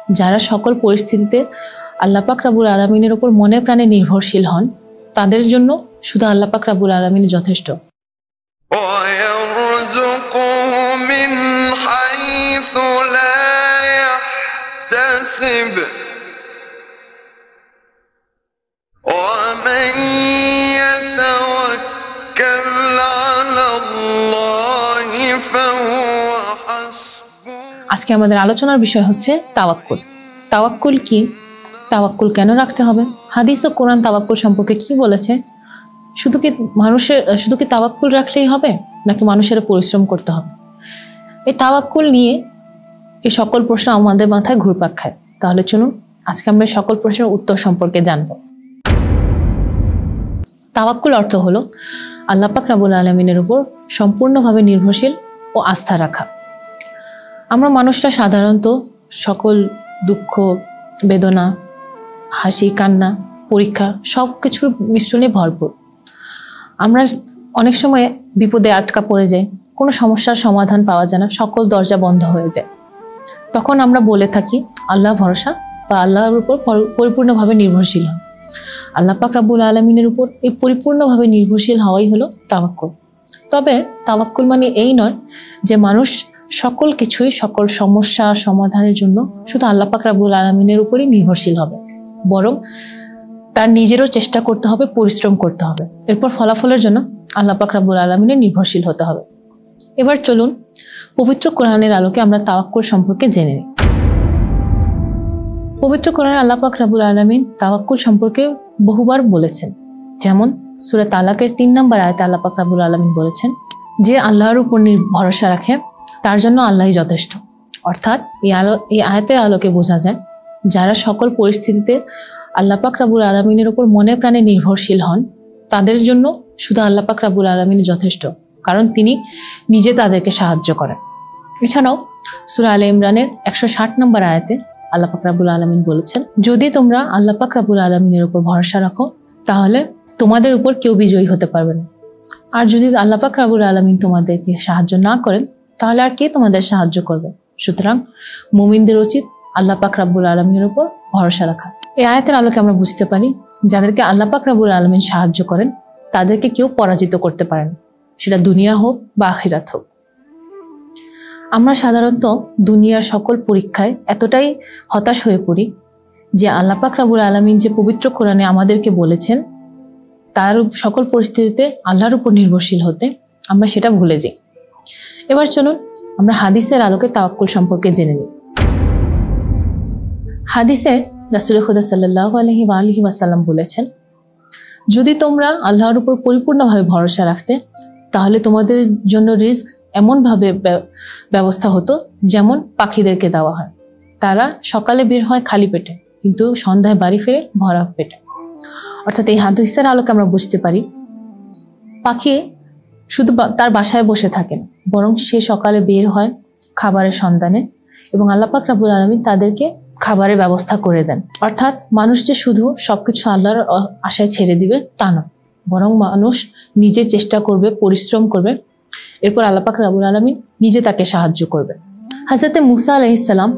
যারা সকল পরিস্থিতিতে আল্লাহ পাক রব্বুল আলামিনের উপর মনে প্রাণে নির্ভরশীল হন, তাদের জন্য শুধু আল্লাহ পাক রব্বুল আলামিন যথেষ্ট। আজকে আমাদের আলোচনার বিষয় হচ্ছে তাওয়াক্কুল। তাওয়াক্কুল কি? তাওয়াক্কুল কেন রাখতে হবে? হাদিস ও কোরআন তাওয়াক্কুল সম্পর্কে কি বলেছে? শুধু কি তাওয়াক্কুল রাখলেই হবে, নাকি মানুষের পরিশ্রম করতে হবে? এই তাওয়াক্কুল নিয়ে এই সকল প্রশ্ন আমাদের মাথায় ঘুরপাক খায়। তাহলে চলুন আজকে আমরা সকল প্রশ্নের উত্তর সম্পর্কে জানব। তাওয়াক্কুল অর্থ হলো আল্লাহ পাক রব্বুল আলামিনের উপর সম্পূর্ণভাবে নির্ভরশীল ও আস্থা রাখা। আমরা মানুষরা সাধারণত সকল দুঃখ, বেদনা, হাসি, কান্না, পরীক্ষা সব কিছুর মিশ্রণে ভরপুর। আমরা অনেক সময় বিপদে আটকা পড়ে যাই, কোনো সমস্যার সমাধান পাওয়া যায় না, সকল দরজা বন্ধ হয়ে যায়। তখন আমরা বলে থাকি আল্লাহ ভরসা বা আল্লাহর উপর পরিপূর্ণভাবে নির্ভরশীল হন। আল্লাহ পাক রব্বুল আলামিনের উপর এই পরিপূর্ণভাবে নির্ভরশীল হওয়াই হলো তাওয়াক্কুল। তবে তাওয়াক্কুল মানে এই নয় যে মানুষ সকল কিছুই, সকল সমস্যা সমাধানের জন্য শুধু আল্লাহ পাক রব্বুল আলামিনের উপরই নির্ভরশীল হবে, বরং তার নিজেরও চেষ্টা করতে হবে, পরিশ্রম করতে হবে। এরপর ফলাফলের জন্য আল্লাহ পাক রব্বুল আলামিনের নির্ভরশীল হতে হবে। এবার চলুন পবিত্র কোরআনের আলোকে আমরা তাওয়াক্কুল সম্পর্কে জেনে নিই। পবিত্র কোরআনে আল্লাহ পাক রব্বুল আলামিন তাওয়াক্কুল সম্পর্কে বহুবার বলেছেন। যেমন সূরা তালাকের 3 নম্বর আয়াতে আল্লাহ পাক রব্বুল আলামিন বলেছেন, যে আল্লাহর উপর ভরসা রাখে তার জন্য আল্লাহই যথেষ্ট। অর্থাৎ এই আয়াতের আলোকে বোঝা যায় যারা সকল পরিস্থিতিতে আল্লাহ পাক রব্বুল আলামিনের উপর মনে প্রাণে নির্ভরশীল হন, তাদের জন্য শুধু আল্লাহ পাক রব্বুল আলামিন যথেষ্ট, কারণ তিনি নিজে তাদেরকে সাহায্য করেন। এছাড়াও সূরা আলে ইমরানের 160 নম্বর আয়াতে আল্লাহ পাক রব্বুল আলামিন বলেছেন, যদি তোমরা আল্লাহ পাক রব্বুল আলামিনের উপর ভরসা রাখো তাহলে তোমাদের উপর কেউ বিজয়ী হতে পারবে না। আর যদি আল্লাহ পাক রব্বুল আলামিন তোমাদেরকে সাহায্য না করেন তাহলে আর কে তোমাদের সাহায্য করবে? সুতরাং মুমিনদের উচিত আল্লাহ পাক রব্বুল আলামিনের উপর ভরসা রাখা। এই আয়াতের আলোকে আমরা বুঝতে পারি যাদেরকে আল্লাহ পাক রব্বুল আলামিন সাহায্য করেন তাদেরকে কেউ পরাজিত করতে পারে না, সেটা দুনিয়া হোক বা আখিরাত হোক। আমরা সাধারণত দুনিয়ার সকল পরীক্ষায় এতটাই হতাশ হয়ে পড়ি যে আল্লাহ পাক রব্বুল আলামিন যে পবিত্র কোরআনে আমাদেরকে বলেছেন তার সকল পরিস্থিতিতে আল্লাহর উপর নির্ভরশীল হতে, আমরা সেটা ভুলে যাই। এবার চলুন আমরা হাদিসের আলোকে তাওয়াক্কুল সম্পর্কে জেনে নিই। হাদিসে রাসূল খুদা সাল্লাল্লাহু আলাইহি ওয়াসাল্লাম বলেছেন, যদি তোমরা আল্লাহর উপর পরিপূর্ণভাবে ভরসা রাখতে তাহলে তোমাদের জন্য রিস্ক এমনভাবে ব্যবস্থা হতো যেমন পাখিদেরকে দেওয়া হয়। তারা সকালে বের হয় খালি পেটে, কিন্তু সন্ধ্যায় বাড়ি ফেরে ভরা পেটে। অর্থাৎ এই হাদিসের আলোকে আমরা বুঝতে পারি পাখি শুধু তার বাসায় বসে থাকে না, বরং সে সকালে বের হয় খাবারের সন্ধানে এবং আল্লাহ পাক রব্বুল আলামিন তাদেরকে খাবারের ব্যবস্থা করে দেন। অর্থাৎ মানুষ যে শুধু সবকিছু আল্লাহর আশায় ছেড়ে দিবে তা না, বরং মানুষ নিজে চেষ্টা করবে, পরিশ্রম করবে, এরপর আল্লাহ পাক রব্বুল আলামিন নিজে তাকে সাহায্য করবে। হযরত মুসা আলাইহিস সালাম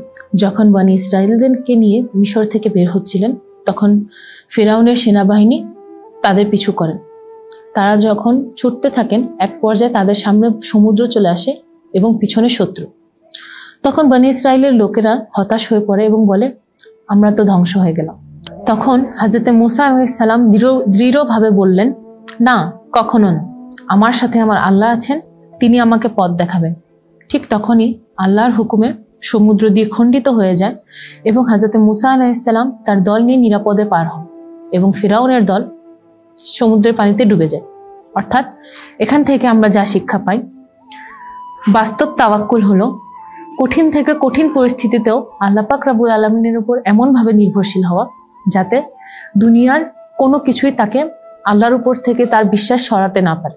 যখন বনী ইসরাঈলদেরকে নিয়ে মিশর থেকে বের হচ্ছিলেন তখন ফিরআউনের সেনাবাহিনী তাদের পিছু করেন। তারা যখন ছুটতে থাকেন এক পর্যায়ে তাদের সামনে সমুদ্র চলে আসে এবং পিছনে শত্রু। তখন বনী ইসরাঈলের লোকেরা হতাশ হয়ে পড়ে এবং বলে, আমরা তো ধ্বংস হয়ে গেলাম। তখন হযরত মুসা আলাইহিস সালাম দৃঢ়ভাবে বললেন, না, কখনো না, আমার সাথে আমার আল্লাহ আছেন, তিনি আমাকে পথ দেখাবেন। ঠিক তখনই আল্লাহর হুকুমে সমুদ্র দিয়ে খণ্ডিত হয়ে যায় এবং হযরত মুসা আলাইহিস সালাম তার দল নিয়ে নিরাপদে পার হন এবং ফিরআউনের দল সমুদ্রের পানিতে ডুবে যায়। অর্থাৎ এখান থেকে আমরা যা শিক্ষা পাই, বাস্তব তাওয়াক্কুল হলো কঠিন থেকে কঠিন পরিস্থিতিতেও আল্লাহ পাক রব্বুল আলামিনের উপর এমনভাবে নির্ভরশীল হওয়া যাতে দুনিয়ার কোনো কিছুই তাকে আল্লাহর উপর থেকে তার বিশ্বাস সরাতে না পারে।